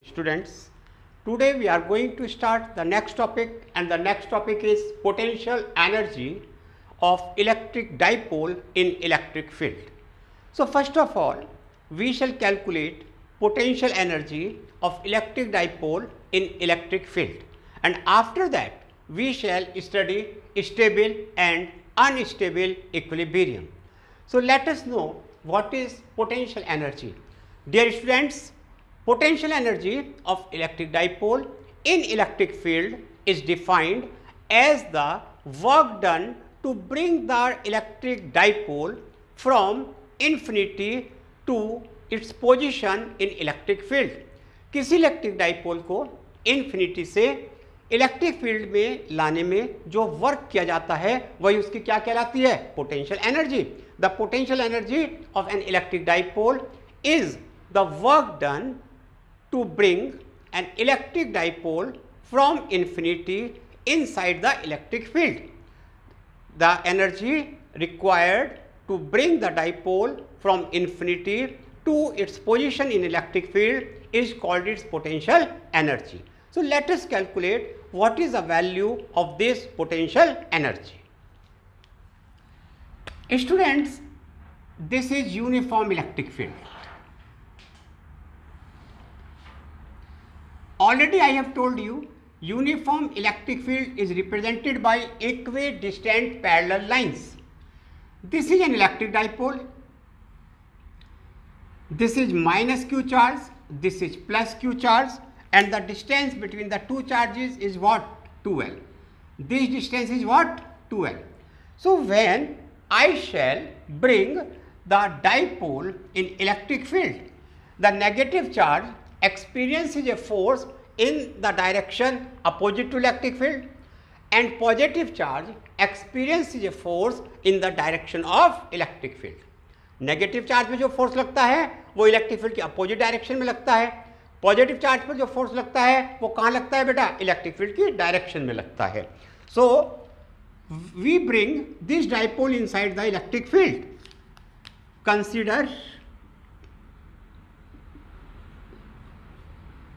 Students, today we are going to start the next topic, and the next topic is potential energy of electric dipole in electric field. So first of all, we shall calculate potential energy of electric dipole in electric field, and after that we shall study stable and unstable equilibrium. So let us know what is potential energy. Dear students, potential energy of electric dipole in electric field is defined as the work done to bring the electric dipole from infinity to its position in electric field. किसी electric dipole को infinity से electric field में लाने में जो work किया जाता है वही उसकी क्या कहलाती है? Potential energy. The potential energy of an electric dipole is the work done to bring an electric dipole from infinity inside the electric field. The energy required to bring the dipole from infinity to its position in electric field is called its potential energy. So let us calculate what is the value of this potential energy. Students, this is uniform electric field. Already I have told you, uniform electric field is represented by equidistant parallel lines. This is an electric dipole. This is minus q charge, this is plus q charge, and the distance between the two charges is what? 2L. This distance is what? 2L. So when I shall bring the dipole in electric field, the negative charge experiences a force in the direction opposite to electric field, and positive charge experiences a force in the direction of electric field. Negative charge में जो force लगता है वो electric field की opposite direction में लगता है. Positive charge पर जो फोर्स लगता है वो कहाँ लगता है बेटा? इलेक्ट्रिक फील्ड की डायरेक्शन में लगता है. So we bring this dipole inside the electric field. Consider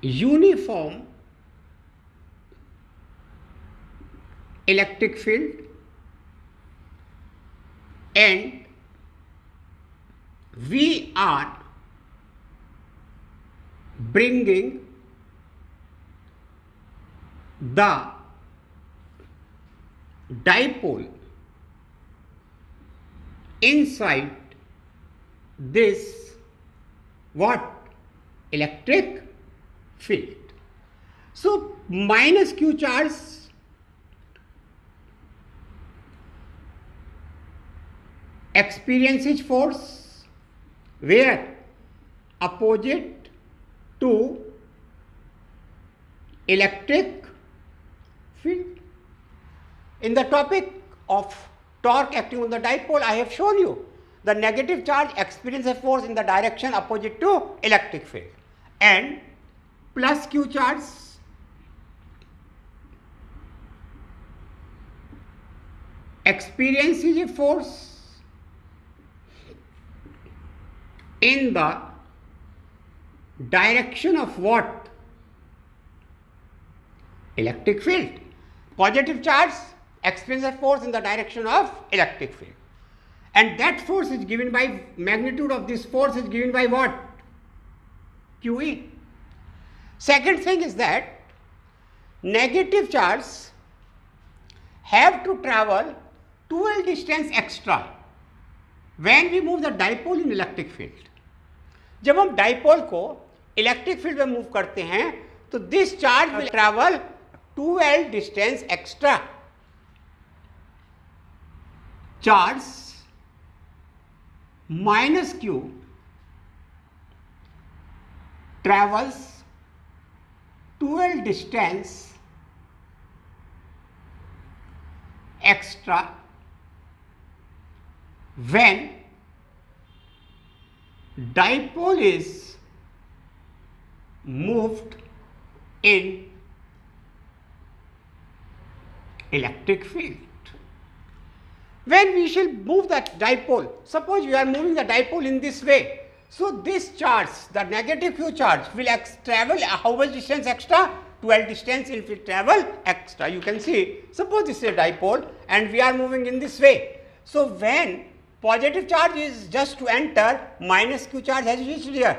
uniform electric field and we are bringing the dipole inside this what? Electric field. So minus q charge experiences force where? Opposite to electric field. In the topic of torque acting on the dipole, I have shown you the negative charge experiences force in the direction opposite to electric field, and plus q charge experiences a force in the direction of what? Electric field. Positive charge experiences a force in the direction of electric field, and that force is given by, magnitude of this force is given by what? QE. Second thing is that negative charge have to travel 2L distance extra when we move the dipole in electric field. जब हम dipole को electric field में move करते हैं तो this charge will travel 2L distance extra. Charge minus q travels 2L distance extra when dipole is moved in electric field. When we shall move that dipole, suppose we are moving the dipole in this way. So this charge, the negative q charge, will travel how much distance extra? 12 distance it will travel extra. You can see, suppose this is a dipole and we are moving in this way. So when positive charge is just to enter, minus q charge has reached here.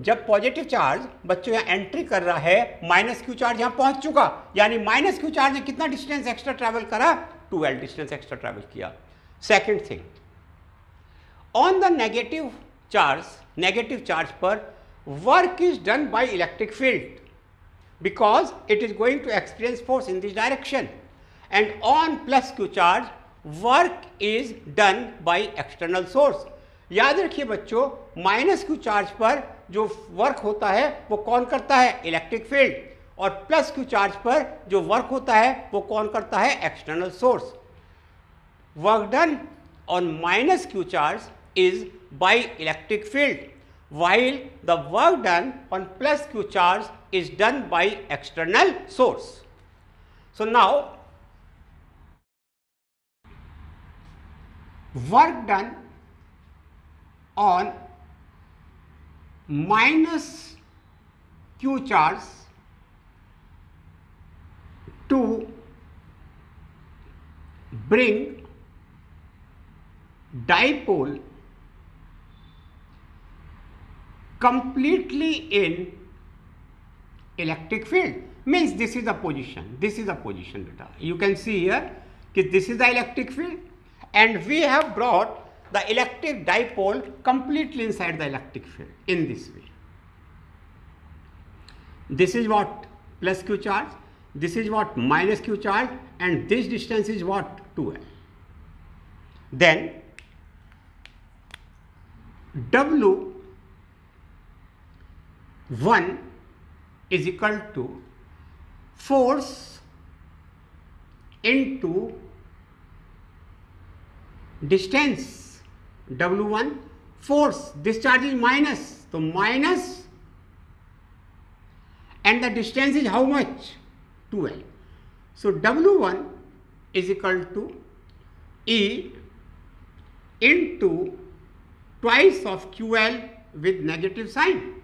जब positive charge बच्चों यहाँ entry कर रहा है, minus Q charge यहाँ पहुंच चुका, यानी माइनस क्यू चार्ज ने कितना डिस्टेंस एक्स्ट्रा ट्रैवल करा? 12 डिस्टेंस एक्स्ट्रा ट्रैवल किया. Second thing, on the negative charge पर work is done by electric field because it is going to experience force in this direction, and on plus q charge work is done by external source. याद रखिए बच्चों, minus Q charge पर जो work होता है वो कौन करता है? Electric field. और प्लस क्यू चार्ज पर जो वर्क होता है वो कौन करता है? External source. Work done on minus Q charge is by electric field, while the work done on plus q charge is done by external source. So now work done on minus q charge to bring dipole completely in electric field, means this is the position, beta. You can see here that this is the electric field and we have brought the electric dipole completely inside the electric field in this way. This is what? Plus q charge, this is what? Minus q charge, and this distance is what? 2l. Then W1 is equal to force into distance. W1 force, this charge is minus, so minus, and the distance is how much? 2l. So W1 is equal to E into twice of QL with negative sign.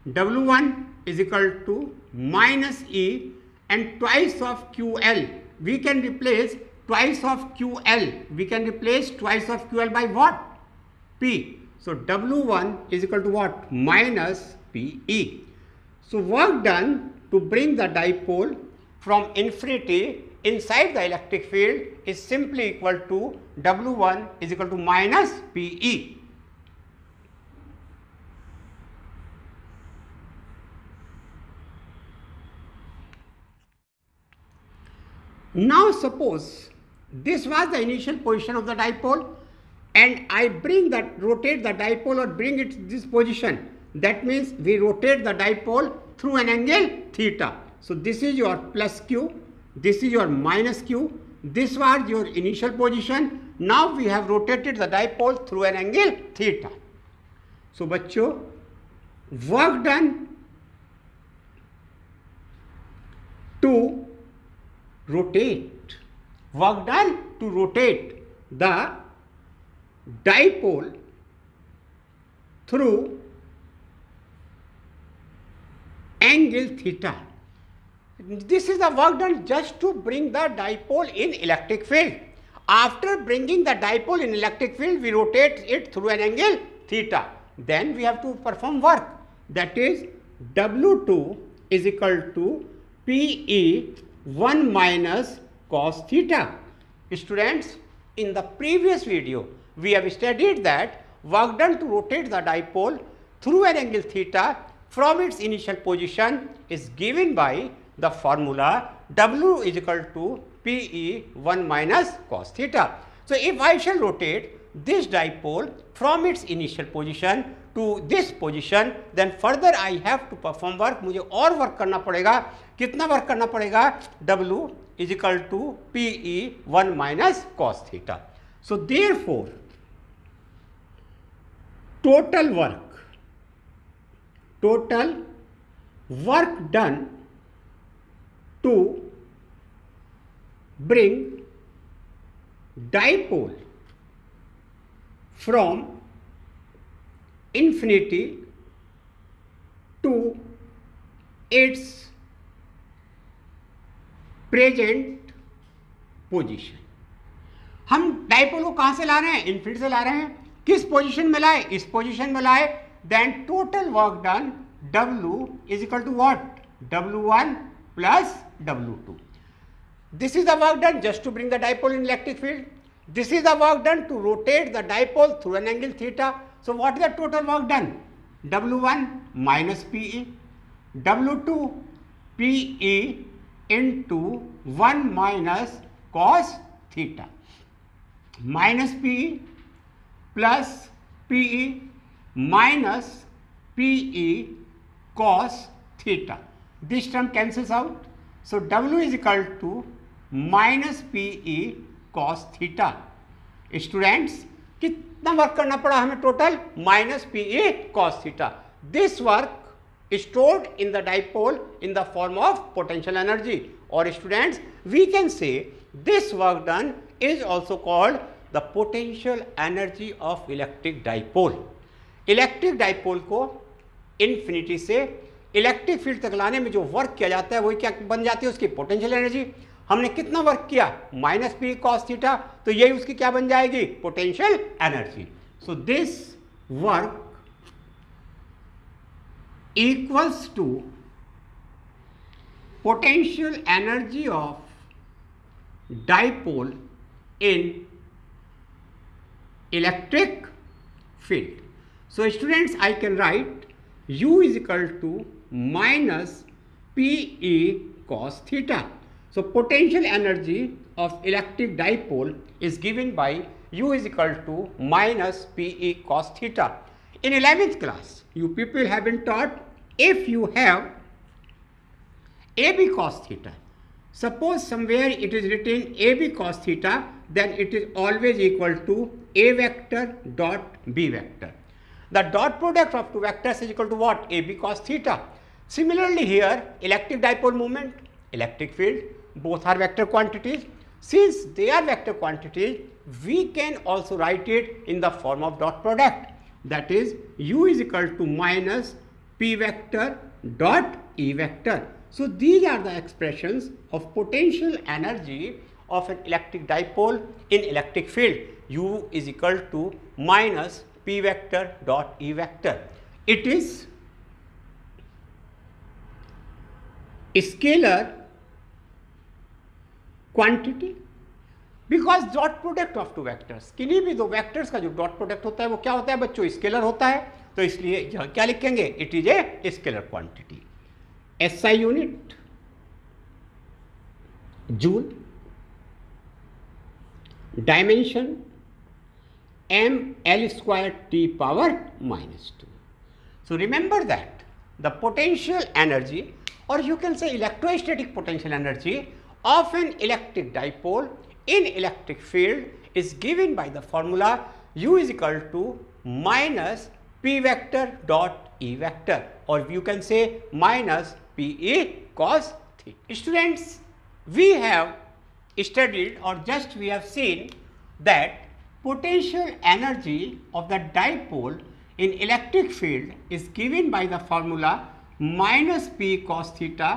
W1 is equal to minus E and twice of QL. We can replace twice of QL. We can replace twice of QL by what? P. So W1 is equal to what? Minus PE. So work done to bring the dipole from infinity inside the electric field is simply equal to W1 is equal to minus PE. Now suppose this was the initial position of the dipole and I rotate the dipole or bring it to this position. That means we rotate the dipole through an angle theta. So this is your plus q, this is your minus q, this was your initial position. Now we have rotated the dipole through an angle theta. So बच्चों, work done to rotate the dipole through angle theta. This is the work done just to bring the dipole in electric field. After bringing the dipole in electric field, we rotate it through an angle theta. Then we have to perform work. That is W2 is equal to PE 1 minus cos theta. Students, in the previous video, we have studied that work done to rotate the dipole through an angle theta from its initial position is given by the formula W is equal to PE 1 minus cos theta. So if I shall rotate this dipole from its initial position to this position, then further I have to perform work. मुझे और work करना पड़ेगा. कितना work करना पड़ेगा? W is equal to PE 1 minus cos theta. So therefore total work done to bring dipole from infinity to its present position. हम dipole को कहां से ला रहे हैं? इन्फिनिटी से ला रहे हैं. किस पोजीशन में लाए? इस पोजीशन में लाए. Then total work done W is equal to what? W1 plus W2. This is the work done just to bring the dipole in electric field. This is the work done to rotate the dipole through an angle theta. So what is the total work done? W1 minus PE, W2 PE into 1 minus cos theta, minus PE plus PE minus PE cos theta. This term cancels out. So W is equal to minus PE cos theta. Students, कितना work करना पड़ा हमें total? Minus PE cos theta. This work is stored in the dipole in the form of potential energy. Or students, we can say this work done is also called the potential energy of electric dipole. Electric dipole को infinity से electric field तक लाने में जो work किया जाता है वही क्या बन जाती है? उसकी पोटेंशियल एनर्जी. हमने कितना वर्क किया? Minus P cos theta. तो यही उसकी क्या बन जाएगी? Potential energy. So this work equals to potential energy of dipole in electric field. So students, I can write U is equal to minus PE cos theta. So potential energy of electric dipole is given by U is equal to minus PE cos theta. In 11th class, you people have been taught if you have AB cos theta. Suppose somewhere it is written AB cos theta, then it is always equal to A vector dot B vector. The dot product of two vectors is equal to what? AB cos theta. Similarly here, electric dipole moment, electric field, both are vector quantities. Since they are vector quantities, we can also write it in the form of dot product. That is, U is equal to minus P vector dot E vector. So these are the expressions of potential energy of an electric dipole in electric field. U is equal to minus P vector dot E vector. It is scalar quantity because dot product of two vectors. किन्हीं भी दो vectors का जो dot product होता है वो क्या होता है बच्चों? स्केलर होता है. तो इसलिए यह क्या लिखेंगे? It is a scalar quantity. SI unit joule, dimension ml square t power minus 2. So remember that the potential energy, or you can say electrostatic potential energy of an electric dipole in electric field is given by the formula U is equal to minus P vector dot E vector, or you can say minus PE cos theta. Students, we have studied or just we have seen that potential energy of the dipole in electric field is given by the formula minus P cos theta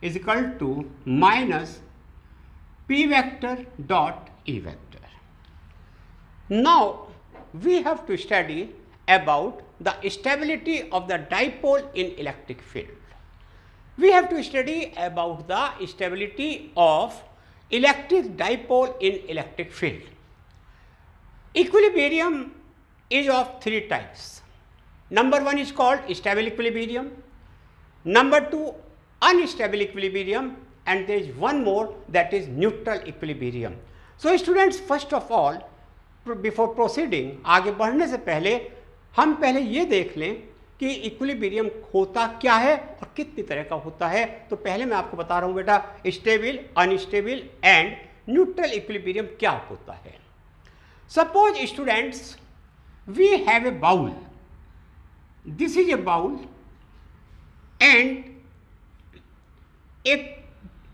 is equal to minus P vector dot E vector. Now we have to study about the stability of the dipole in electric field. We have to study about the stability of electric dipole in electric field. Equilibrium is of three types. Number one is called stable equilibrium. Number two, unstable equilibrium, and there is one more, that is neutral equilibrium. So students, first of all, before proceeding, आगे बढ़ने से पहले हम पहले ये देख लें कि इक्विलिब्रियम होता क्या है और कितनी तरह का होता है. तो पहले मैं आपको बता रहा हूँ बेटा, stable, unstable and neutral equilibrium क्या होता है. Suppose students, we have a bowl. This is a bowl and a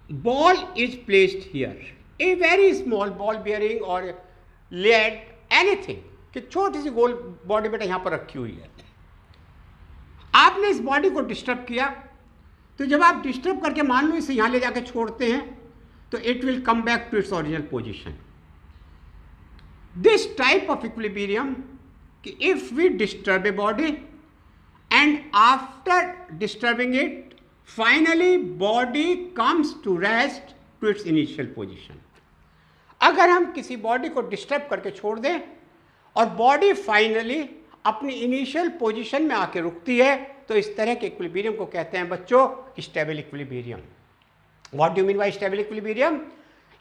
ball is placed here. A very small ball bearing or lead anything, कि छोटी सी गोल बॉडी बेटा यहां पर रखी हुई है, आपने इस बॉडी को डिस्टर्ब किया, तो जब आप डिस्टर्ब करके मान लो इसे यहां ले जाकर छोड़ते हैं तो it will come back to its original position. This type of equilibrium, कि if we disturb a body and after disturbing it finally body comes to rest to its initial position. अगर हम किसी बॉडी को disturb करके छोड़ दें और body finally अपनी इनिशियल पोजीशन में आके रुकती है, तो इस तरह के इक्विलिब्रियम को कहते हैं बच्चों stable equilibrium. What do you mean by stable equilibrium?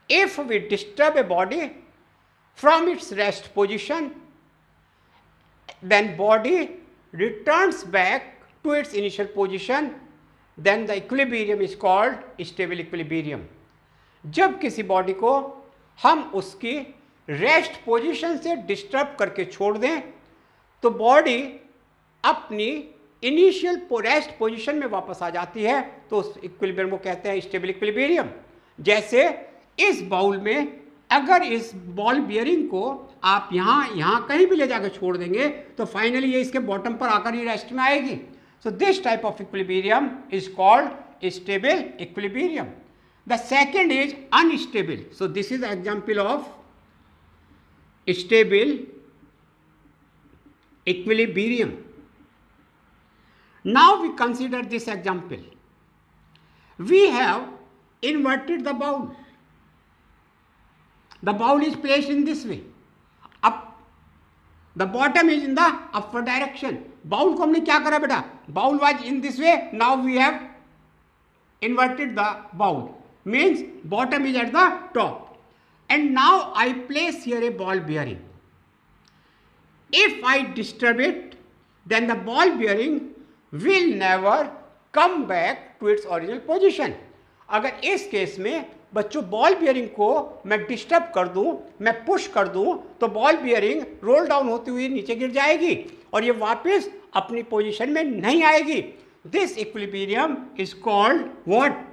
If we disturb a body from its rest position, then body returns back to its initial position, then the equilibrium is called stable equilibrium. जब किसी body को हम उसकी rest position से disturb करके छोड़ दें तो बॉडी अपनी इनिशियल रेस्ट पोजीशन में वापस आ जाती है, तो उस इक्विलिब्रियम को कहते हैं स्टेबल इक्विलिब्रियम. जैसे इस बाउल में अगर इस बॉल बियरिंग को आप यहाँ कहीं भी ले जाकर छोड़ देंगे तो फाइनली ये इसके बॉटम पर आकर ही रेस्ट में आएगी. So this type of equilibrium is called stable equilibrium. The second is unstable. So this is an example of stable equilibrium. Now we consider this example. We have inverted the bowl. The bowl is placed in this way. Up. The bottom is in the upward direction. Bowl को हमने क्या करा बेटा? Bowl was in this way. Now we have inverted the bowl. Means bottom is at the top, and now I place here a ball bearing. If I disturb it, then the ball bearing will never come back to its original position. अगर इस case में बच्चों ball bearing को मैं disturb कर दूं, मैं push कर दूं, तो बॉल बियरिंग रोल डाउन होती हुई नीचे गिर जाएगी और ये वापस अपनी पोजीशन में नहीं आएगी. This equilibrium is called what?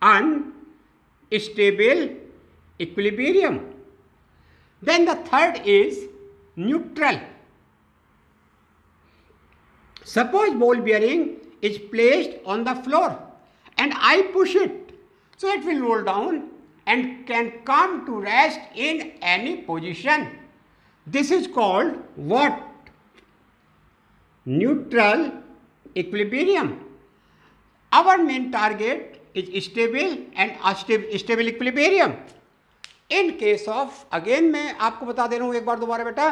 Unstable equilibrium. Then the third is neutral. Suppose ball bearing is placed on the floor and I push it, so it will roll down and can come to rest in any position. This is called what? Neutral equilibrium. Our main target is stable and stable equilibrium. In case of, again मैं आपको बता दे रहा हूँ एक बार दोबारा बेटा,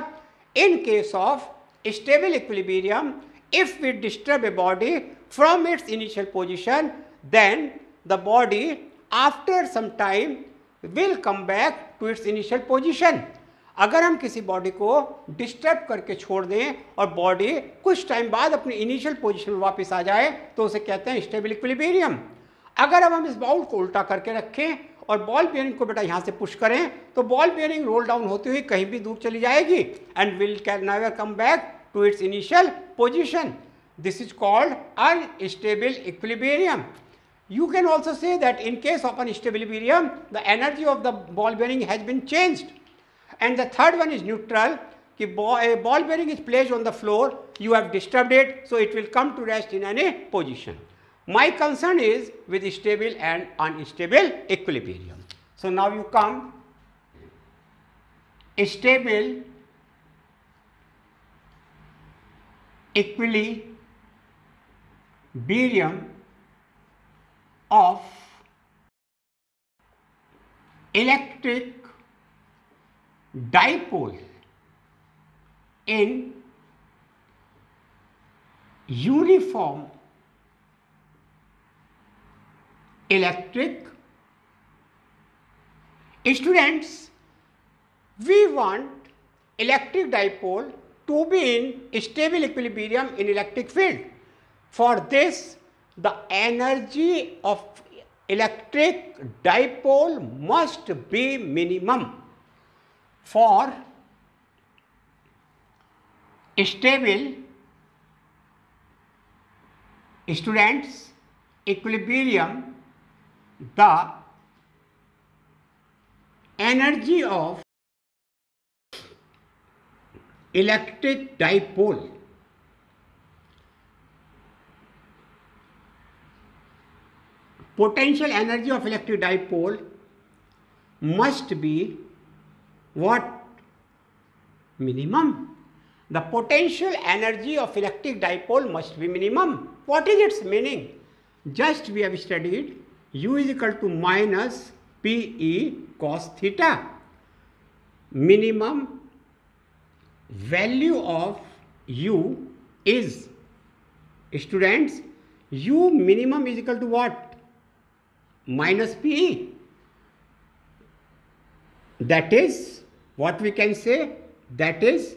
in case of stable equilibrium, if we disturb a body from its initial position, then the body after some time will come back to its initial position. अगर हम किसी बॉडी को डिस्टर्ब करके छोड़ दें और बॉडी कुछ टाइम बाद अपनी इनिशियल पोजीशन में वापस आ जाए तो उसे कहते हैं स्टेबल इक्विलिब्रियम. अगर अब हम इस बाउल को उल्टा करके रखें और बॉल बियरिंग को बेटा यहाँ से पुश करें तो बॉल बियरिंग रोल डाउन होती हुई कहीं भी दूर चली जाएगी and will can never come back to its initial position. This is called unstable equilibrium. You can also say that in case of unstable equilibrium, the energy of the ball bearing has been changed. And the third one is neutral. A ball bearing is placed on the floor, you have disturbed it, so it will come to rest in any position. My concern is with stable and unstable equilibrium. So now you come stable equilibrium of electric dipole in uniform electric. Students, we want electric dipole to be in stable equilibrium in electric field. For this, the energy of electric dipole must be minimum. For stable students equilibrium, the energy of electric dipole potential energy of electric dipole must be what? Minimum. The potential energy of electric dipole must be minimum. What is its meaning? Just we have studied U is equal to minus PE cos theta. Minimum value of U is, students, U minimum is equal to what? Minus PE. That is what we can say, that is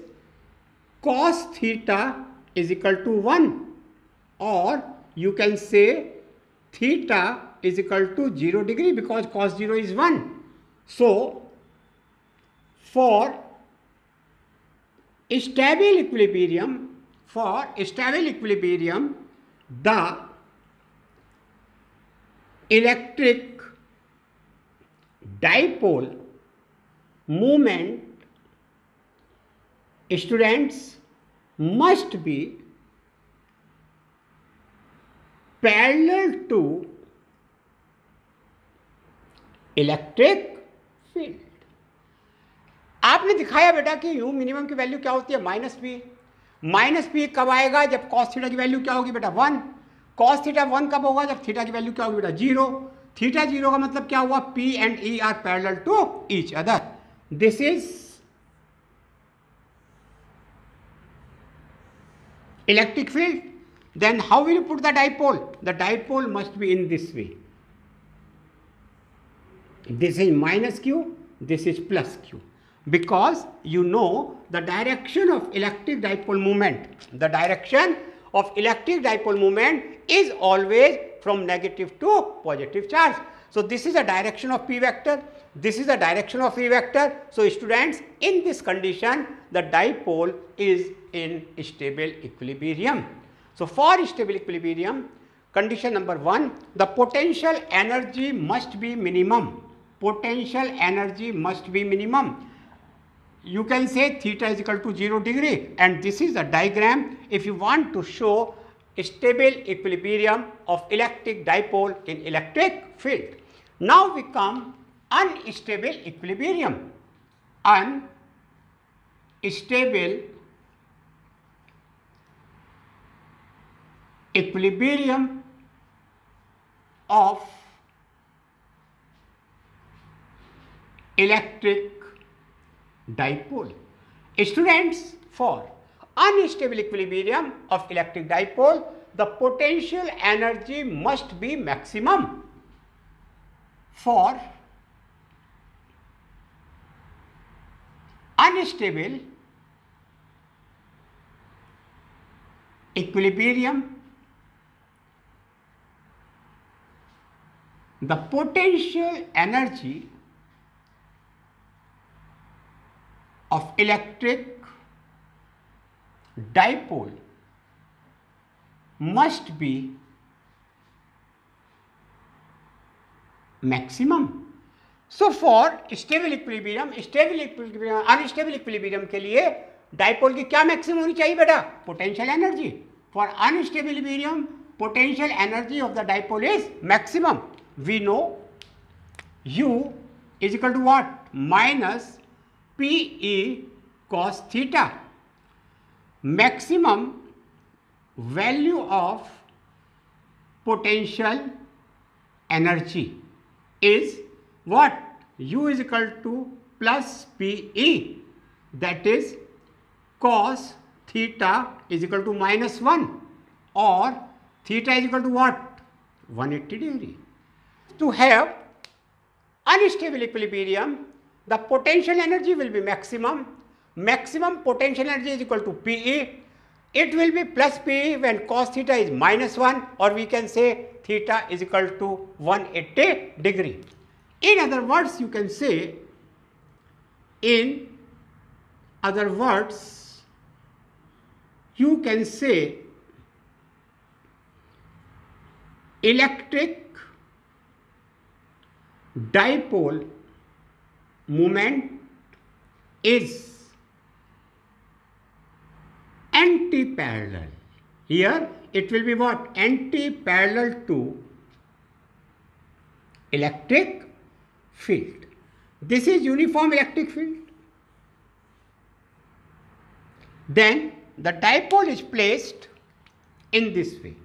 cos theta is equal to 1, or you can say theta is equal to 0 degree because cos 0 is 1. So, for stable equilibrium, the electric dipole moment, students, must be parallel to electric field. आपने दिखाया बेटा कि you minimum की value क्या होती है? Minus P. Minus P कब आएगा? जब कॉस थीटा की वैल्यू क्या होगी बेटा? 1. कॉस थीटा 1 कब होगा? जब थीटा की वैल्यू क्या होगी बेटा? 0. थीटा 0 का मतलब क्या हुआ? P and E are parallel to each other. This is electric field. Then how will you put the dipole? The dipole must be in this way. This is minus q, this is plus q, because you know the direction of electric dipole moment. The direction of electric dipole moment is always from negative to positive charge. So this is the direction of p vector, this is the direction of e vector. So students, in this condition the dipole is in stable equilibrium. So for stable equilibrium, condition number 1, the potential energy must be minimum. Potential energy must be minimum. You can say theta is equal to 0 degree, and this is the diagram if you want to show stable equilibrium of electric dipole in electric field. Now we come unstable equilibrium. Unstable equilibrium of electric dipole. Students, for unstable equilibrium of electric dipole, the potential energy must be maximum. For unstable equilibrium, the potential energy of electric dipole must be maximum. So for stable equilibrium, unstable equilibrium के लिए dipole की क्या maximum होनी चाहिए बेटा? Potential energy. For unstable equilibrium, potential energy of the dipole is maximum. We know U is equal to what? Minus PE cos theta. Maximum value of potential energy is what? U is equal to plus PE, that is cos theta is equal to minus 1, or theta is equal to what? 180 degree. To have unstable equilibrium, the potential energy will be maximum. Maximum potential energy is equal to PE. It will be plus PE when cos theta is minus 1, or we can say theta is equal to 180 degree. In other words, you can say, electric dipole moment is anti-parallel. Here it will be what? Anti-parallel to electric field. This is uniform electric field. Then the dipole is placed in this way.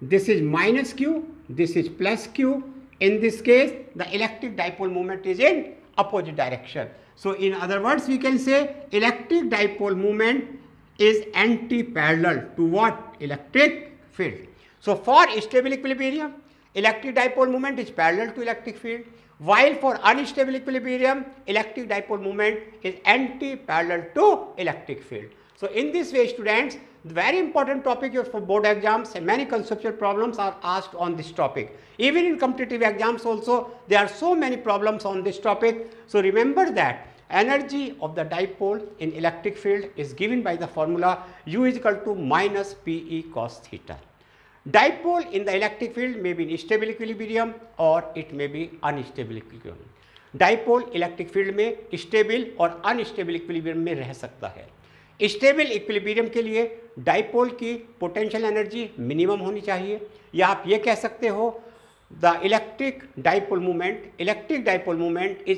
This is minus q, this is plus q. In this case, the electric dipole moment is in opposite direction. So in other words, we can say electric dipole moment is anti-parallel to what? Electric field. So for stable equilibrium, electric dipole moment is parallel to electric field, while for unstable equilibrium, electric dipole moment is anti-parallel to electric field. So in this way, students, the very important topic for board exams, and many conceptual problems are asked on this topic. Even in competitive exams also, there are so many problems on this topic. So remember that energy of the dipole in electric field is given by the formula U is equal to minus Pe cos theta. Dipole in the electric field may be in stable equilibrium or it may be unstable equilibrium. Dipole electric field में stable और unstable equilibrium में रह सकता है. Stable equilibrium के लिए dipole की potential energy minimum होनी चाहिए, या आप ये कह सकते हो the electric dipole movement is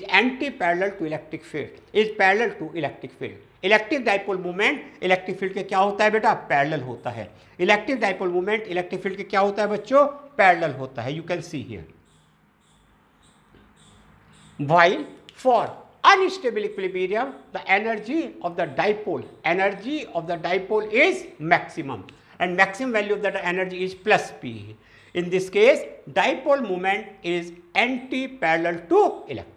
anti parallel to electric field, is parallel to electric field. Electric dipole movement electric field के क्या होता है बेटा? पैरेलल होता है. Electric dipole movement electric field के क्या होता है बच्चों? पैरेलल होता है. You can see here. While for unstable equilibrium, the energy of the dipole is maximum, and maximum value of that energy is plus P. In this case, dipole moment is anti-parallel to electric.